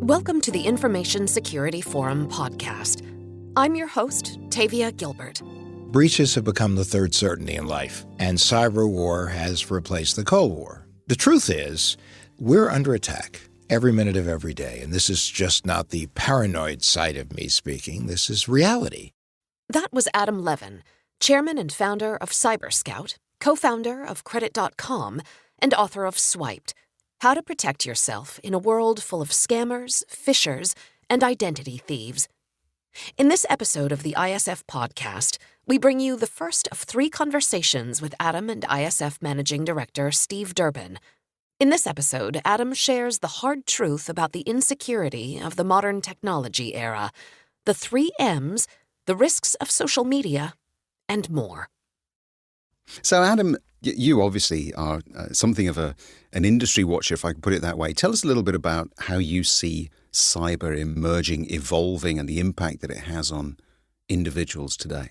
Welcome to the Information Security Forum podcast. I'm your host, Tavia Gilbert. Breaches have become the third certainty in life, and cyberwar has replaced the Cold War. The truth is, we're under attack every minute of every day, and this is just not the paranoid side of me speaking. This is reality. That was Adam Levin, chairman and founder of CyberScout, co-founder of Credit.com, and author of Swiped: How to Protect Yourself in a World Full of Scammers, Phishers, and Identity Thieves. In this episode of the ISF podcast, we bring you the first of 3 conversations with Adam and ISF Managing Director Steve Durbin. In this episode, Adam shares the hard truth about the insecurity of the modern technology era, the 3 M's, the risks of social media, and more. So, Adam, you obviously are something of an industry watcher, if I can put it that way. Tell us a little bit about how you see cyber emerging, evolving, and the impact that it has on individuals today.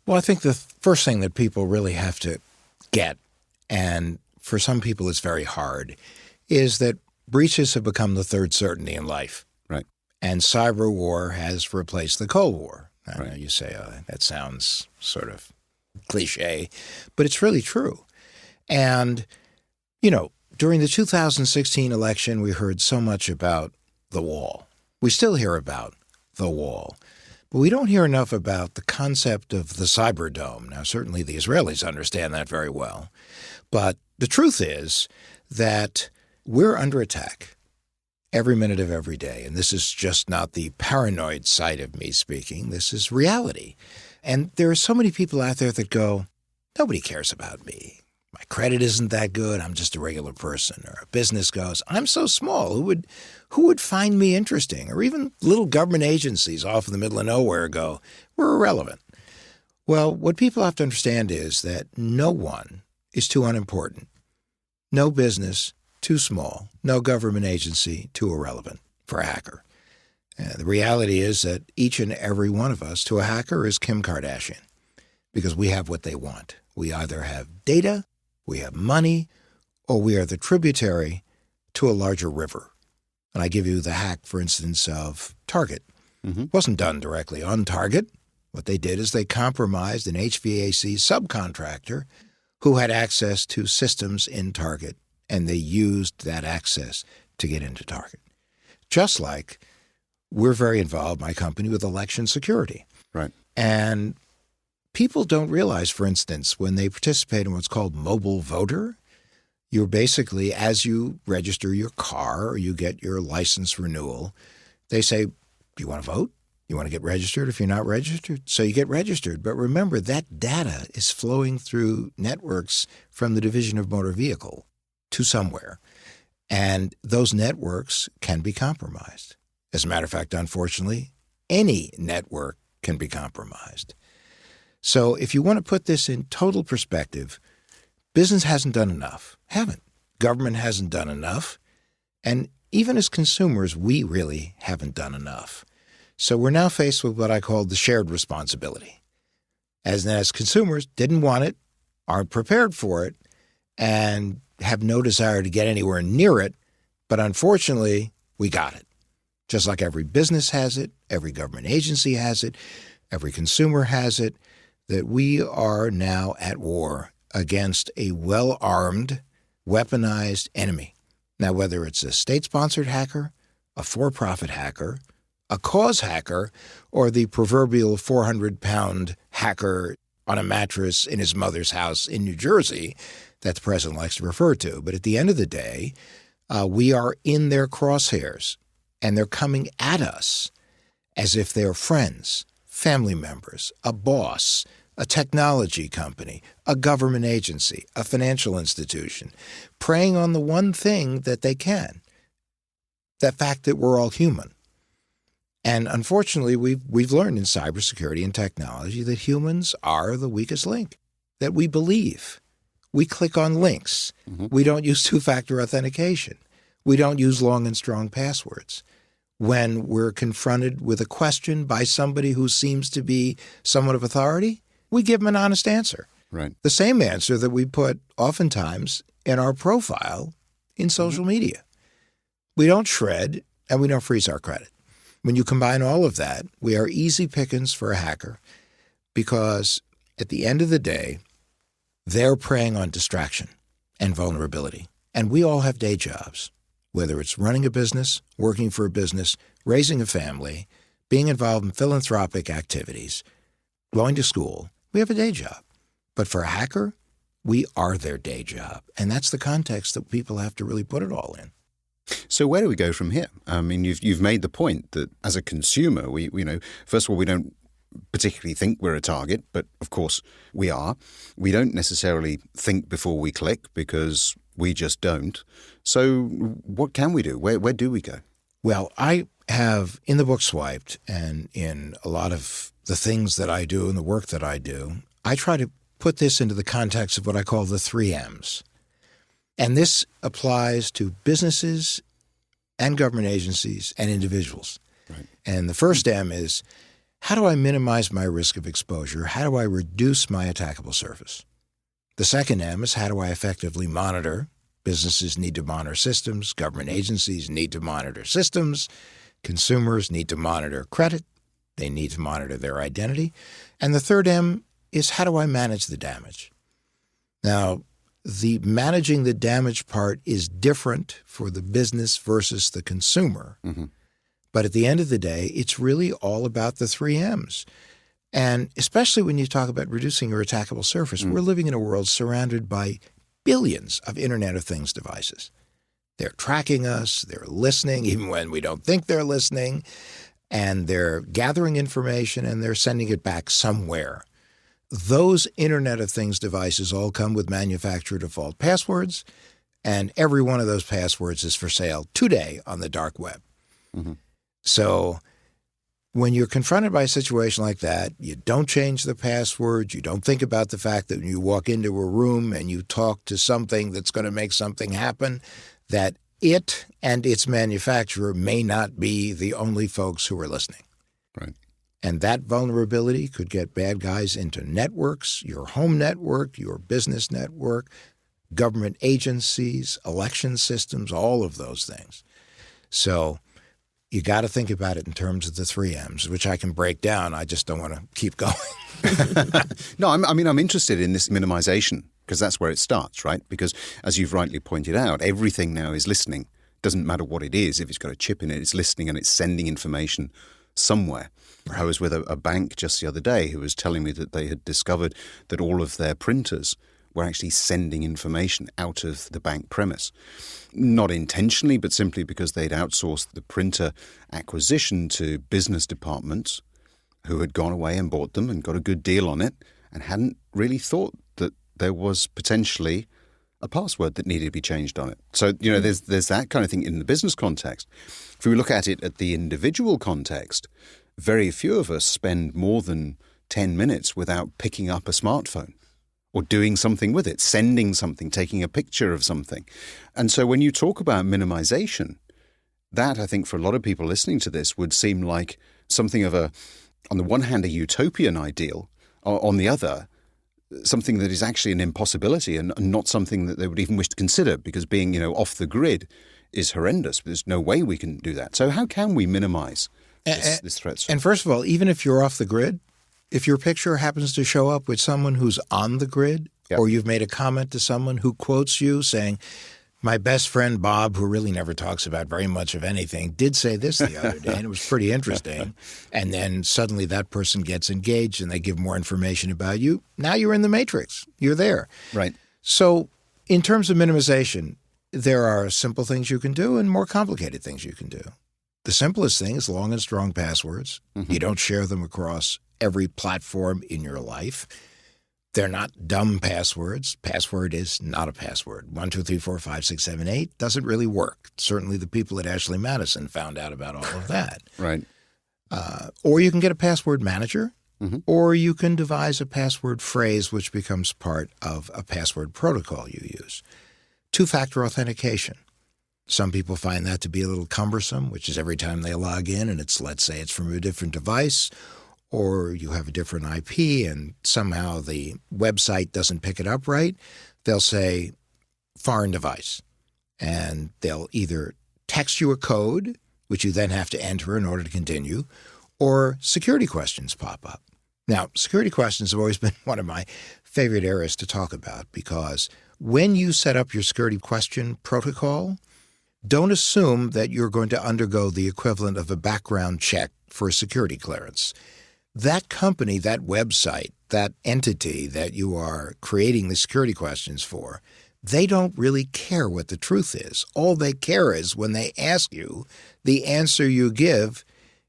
Well, I think the first thing that people really have to get, and for some people it's very hard, is that breaches have become the third certainty in life. Right. And cyber war has replaced the Cold War. I know Right. you say, that sounds sort of cliche, but it's really true. And, during the 2016 election, we heard so much about the wall. We still hear about the wall. But we don't hear enough about the concept of the cyber dome. Now, certainly the Israelis understand that very well. But the truth is that we're under attack every minute of every day. And this is just not the paranoid side of me speaking. This is reality. And there are so many people out there that go, nobody cares about me. My credit isn't that good. I'm just a regular person. Or a business goes, I'm so small. Who would find me interesting? Or even little government agencies off in the middle of nowhere go, we're irrelevant. Well, what people have to understand is that no one is too unimportant. No business too small. No government agency too irrelevant for a hacker. The reality is that each and every one of us to a hacker is Kim Kardashian, because we have what they want. We either have data, we have money, or we are the tributary to a larger river. And I give you the hack, for instance, of Target. It wasn't done directly on Target. What they did is they compromised an HVAC subcontractor who had access to systems in Target, and they used that access to get into Target. Just like we're very involved, my company, with election security. Right. And people don't realize, for instance, when they participate in what's called mobile voter, you're basically, as you register your car or you get your license renewal, they say, do you want to vote? You want to get registered if you're not registered? So you get registered. But remember, that data is flowing through networks from the Division of Motor Vehicle to somewhere. And those networks can be compromised. As a matter of fact, unfortunately, any network can be compromised. So if you want to put this in total perspective, business hasn't done enough. Haven't. Government hasn't done enough. And even as consumers, we really haven't done enough. So we're now faced with what I call the shared responsibility. As consumers, didn't want it, aren't prepared for it, and have no desire to get anywhere near it. But unfortunately, we got it. Just like every business has it, every government agency has it, every consumer has it, that we are now at war against a well-armed, weaponized enemy. Now, whether it's a state-sponsored hacker, a for-profit hacker, a cause hacker, or the proverbial 400-pound hacker on a mattress in his mother's house in New Jersey that the president likes to refer to. But at the end of the day, we are in their crosshairs. And they're coming at us as if they're friends, family members, a boss, a technology company, a government agency, a financial institution, preying on the one thing that they can, the fact that we're all human. And unfortunately, we've learned in cybersecurity and technology that humans are the weakest link, that we believe. We click on links. We don't use two-factor authentication. We don't use long and strong passwords. When we're confronted with a question by somebody who seems to be somewhat of authority, we give them an honest answer. Right. The same answer that we put oftentimes in our profile in social media. We don't shred and we don't freeze our credit. When you combine all of that, we are easy pickings for a hacker because at the end of the day, they're preying on distraction and vulnerability. And we all have day jobs, whether it's running a business, working for a business, raising a family, being involved in philanthropic activities, going to school. We have a day job. But for a hacker, we are their day job. And that's the context that people have to really put it all in. So where do we go from here? I mean, you've made the point that as a consumer, we first of all, we don't particularly think we're a target, but of course we are. We don't necessarily think before we click because we just don't. So what can we do? Where do we go? Well, I have in the book Swiped and in a lot of the things that I do and the work that I do, I try to put this into the context of what I call the 3 M's. And this applies to businesses and government agencies and individuals. Right. And the first M is, how do I minimize my risk of exposure? How do I reduce my attackable surface? The second M is, how do I effectively monitor? Businesses need to monitor systems. Government agencies need to monitor systems. Consumers need to monitor credit. They need to monitor their identity. And the third M is, how do I manage the damage? Now, the managing the damage part is different for the business versus the consumer. Mm-hmm. But at the end of the day, it's really all about the 3 M's. And especially when you talk about reducing your attackable surface, we're living in a world surrounded by billions of Internet of Things devices. They're tracking us, they're listening even when we don't think they're listening, and they're gathering information and they're sending it back somewhere. Those Internet of Things devices all come with manufacturer default passwords, and every one of those passwords is for sale today on the dark web. Mm-hmm. So when you're confronted by a situation like that, you don't change the password, you don't think about the fact that when you walk into a room and you talk to something that's going to make something happen, that it and its manufacturer may not be the only folks who are listening. Right. And that vulnerability could get bad guys into networks, your home network, your business network, government agencies, election systems, all of those things. So you got to think about it in terms of the 3 M's, which I can break down. I just don't want to keep going. No, I'm interested in this minimization because that's where it starts, right? Because as you've rightly pointed out, everything now is listening. Doesn't matter what it is. If it's got a chip in it, it's listening and it's sending information somewhere. Right. I was with a bank just the other day who was telling me that they had discovered that all of their printers were actually sending information out of the bank premise. Not intentionally, but simply because they'd outsourced the printer acquisition to business departments who had gone away and bought them and got a good deal on it and hadn't really thought that there was potentially a password that needed to be changed on it. So, there's that kind of thing in the business context. If we look at it at the individual context, very few of us spend more than 10 minutes without picking up a smartphone or doing something with it, sending something, taking a picture of something. And so when you talk about minimization, that I think for a lot of people listening to this would seem like something of on the one hand, a utopian ideal, or on the other, something that is actually an impossibility and not something that they would even wish to consider because being, off the grid is horrendous. There's no way we can do that. So how can we minimize this threat? And first of all, even if you're off the grid, if your picture happens to show up with someone who's on the grid, yep, or you've made a comment to someone who quotes you saying, my best friend Bob, who really never talks about very much of anything, did say this the other day, and it was pretty interesting. And then suddenly that person gets engaged and they give more information about you. Now you're in the matrix. You're there. Right. So in terms of minimization, there are simple things you can do and more complicated things you can do. The simplest thing is long and strong passwords. Mm-hmm. You don't share them across every platform in your life. They're not dumb passwords. Password is not a password. 1, 2, 3, 4, 5, 6, 7, 8 doesn't really work. Certainly the people at Ashley Madison found out about all of that. Right. Or you can get a password manager, mm-hmm, or you can devise a password phrase which becomes part of a password protocol you use. 2-factor authentication. Some people find that to be a little cumbersome, which is every time they log in and let's say it's from a different device, or you have a different IP and somehow the website doesn't pick it up right, they'll say foreign device. And they'll either text you a code which you then have to enter in order to continue, or security questions pop up. Now, security questions have always been one of my favorite areas to talk about because when you set up your security question protocol, don't assume that you're going to undergo the equivalent of a background check for a security clearance. That company, that website, that entity that you are creating the security questions for, they don't really care what the truth is. All they care is when they ask you, the answer you give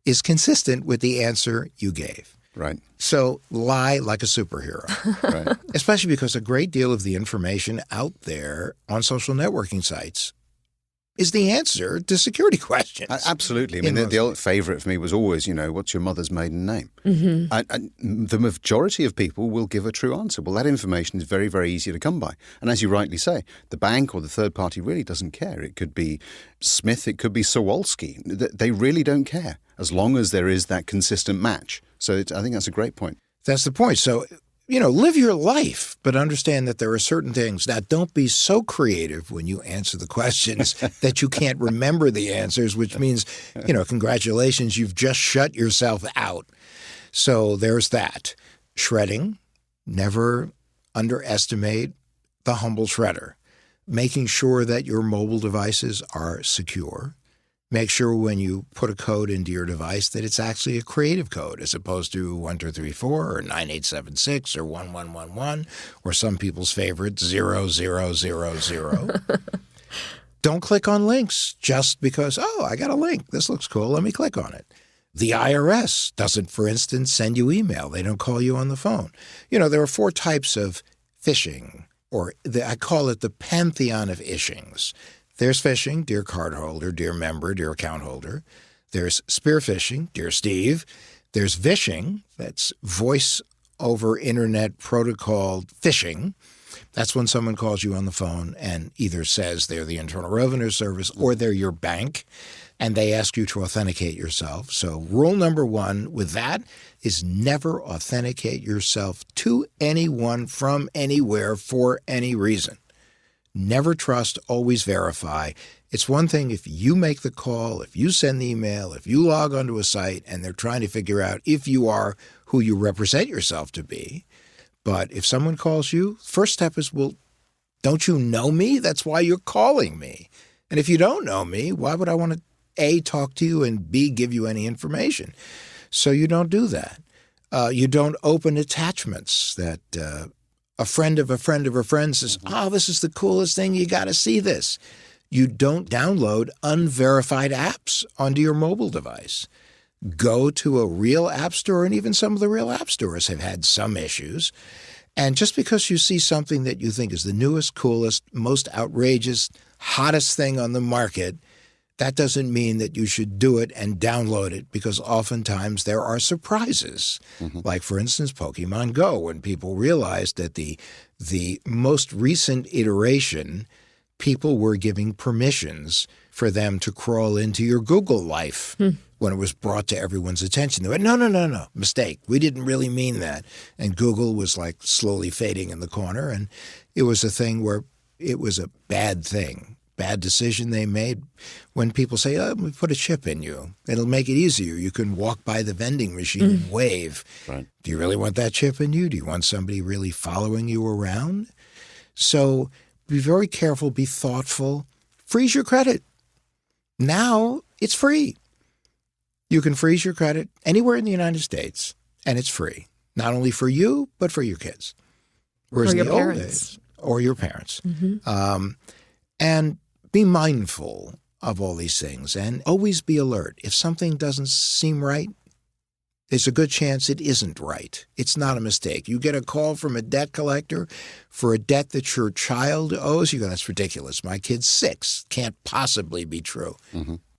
is consistent with the answer you gave. Right. So lie like a superhero. Right. Especially because a great deal of the information out there on social networking sites is the answer to security questions. Absolutely. I mean, the old favorite for me was always, what's your mother's maiden name? Mm-hmm. And the majority of people will give a true answer. Well, that information is very, very easy to come by. And as you rightly say, the bank or the third party really doesn't care. It could be Smith, it could be Sawalski. They really don't care as long as there is that consistent match. So I think that's a great point. That's the point. So, live your life, but understand that there are certain things. Now, don't be so creative when you answer the questions that you can't remember the answers, which means, congratulations, you've just shut yourself out. So there's that. Shredding, never underestimate the humble shredder. Making sure that your mobile devices are secure. Make sure when you put a code into your device that it's actually a creative code as opposed to 1234 or 9876 or 1111 or some people's favorite 0000. Don't click on links just because, I got a link. This looks cool. Let me click on it. The IRS doesn't, for instance, send you email. They don't call you on the phone. There are 4 types of phishing, or I call it the pantheon of ishings. There's phishing, dear cardholder, dear member, dear account holder. There's spear phishing, dear Steve. There's vishing, that's voice over internet protocol phishing. That's when someone calls you on the phone and either says they're the Internal Revenue Service or they're your bank, and they ask you to authenticate yourself. So rule number 1 with that is never authenticate yourself to anyone from anywhere for any reason. Never trust, always verify. It's one thing if you make the call, if you send the email, if you log onto a site and they're trying to figure out if you are who you represent yourself to be. But if someone calls you, first step is, well, don't you know me? That's why you're calling me. And if you don't know me, why would I want to, A, talk to you, and B, give you any information? So you don't do that. You don't open attachments that a friend of a friend of a friend says, this is the coolest thing. You got to see this. You don't download unverified apps onto your mobile device. Go to a real app store, and even some of the real app stores have had some issues. And just because you see something that you think is the newest, coolest, most outrageous, hottest thing on the market, that doesn't mean that you should do it and download it, because oftentimes there are surprises. Like, for instance, Pokemon Go, when people realized that the most recent iteration, people were giving permissions for them to crawl into your Google life. When it was brought to everyone's attention, they went, no, mistake. We didn't really mean that. And Google was like slowly fading in the corner. And it was a thing where it was a bad thing. Bad decision they made. When people say, we put a chip in you, it'll make it easier. You can walk by the vending machine and wave. Right. Do you really want that chip in you? Do you want somebody really following you around? So be very careful, be thoughtful. Freeze your credit. Now it's free. You can freeze your credit anywhere in the United States, and it's free. Not only for you, but for your kids. Whereas or your in the parents. old days, or your parents. And be mindful of all these things and always be alert. If something doesn't seem right, there's a good chance it isn't right. It's not a mistake. You get a call from a debt collector for a debt that your child owes, you go, that's ridiculous. My kid's 6. Can't possibly be true.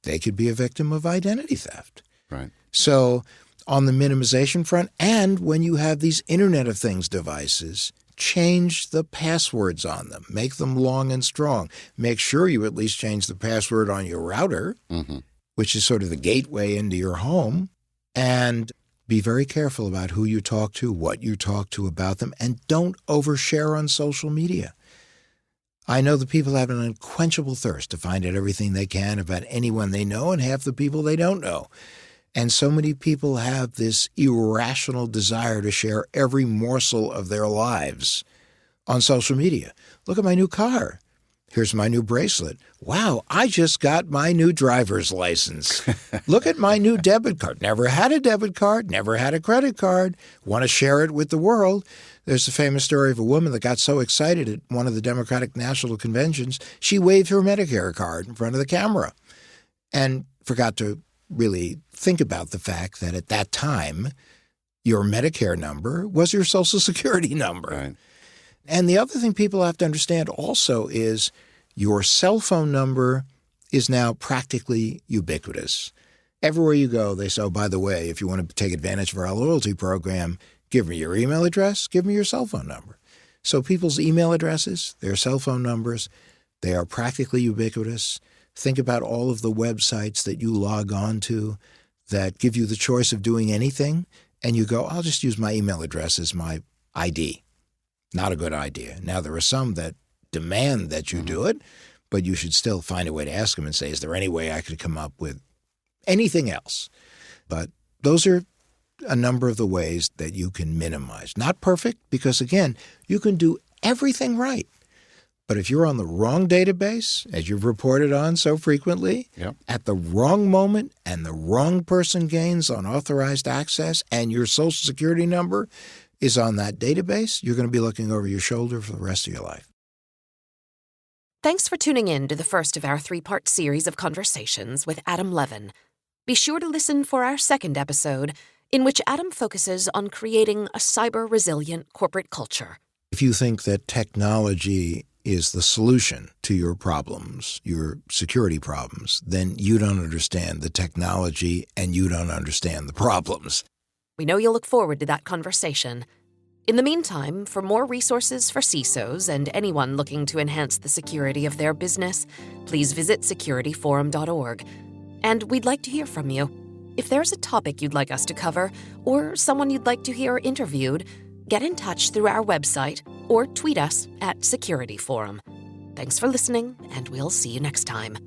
They could be a victim of identity theft. Right. So on the minimization front, and when you have these Internet of Things devices, change the passwords on them. Make them long and strong. Make sure you at least change the password on your router, which is sort of the gateway into your home. And be very careful about who you talk to, what you talk to about them, and don't overshare on social media. I know that people have an unquenchable thirst to find out everything they can about anyone they know and half the people they don't know. And so many people have this irrational desire to share every morsel of their lives on social media. Look at my new car. Here's my new bracelet. Wow, I just got my new driver's license. Look at my new debit card. Never had a debit card, never had a credit card. Want to share it with the world. There's a famous story of a woman that got so excited at one of the Democratic National Conventions, she waved her Medicare card in front of the camera and forgot to really think about the fact that at that time, your Medicare number was your Social Security number. Right. And the other thing people have to understand also is your cell phone number is now practically ubiquitous. Everywhere you go, they say, oh, by the way, if you want to take advantage of our loyalty program, give me your email address, give me your cell phone number. So people's email addresses, their cell phone numbers, they are practically ubiquitous. Think about all of the websites that you log on to that give you the choice of doing anything, and you go, I'll just use my email address as my ID. Not a good idea. Now, there are some that demand that you do it, but you should still find a way to ask them and say, is there any way I could come up with anything else? But those are a number of the ways that you can minimize. Not perfect, because, again, you can do everything right. But if you're on the wrong database, as you've reported on so frequently, at the wrong moment and the wrong person gains unauthorized access and your Social Security number is on that database, you're going to be looking over your shoulder for the rest of your life. Thanks for tuning in to the first of our 3-part series of conversations with Adam Levin. Be sure to listen for our second episode, in which Adam focuses on creating a cyber-resilient corporate culture. If you think that technology is the solution to your problems, your security problems, then you don't understand the technology and you don't understand the problems. We know you'll look forward to that conversation. In the meantime, for more resources for CISOs and anyone looking to enhance the security of their business, please visit securityforum.org. And we'd like to hear from you. If there's a topic you'd like us to cover, or someone you'd like to hear interviewed, get in touch through our website or tweet us at Security Forum. Thanks for listening, and we'll see you next time.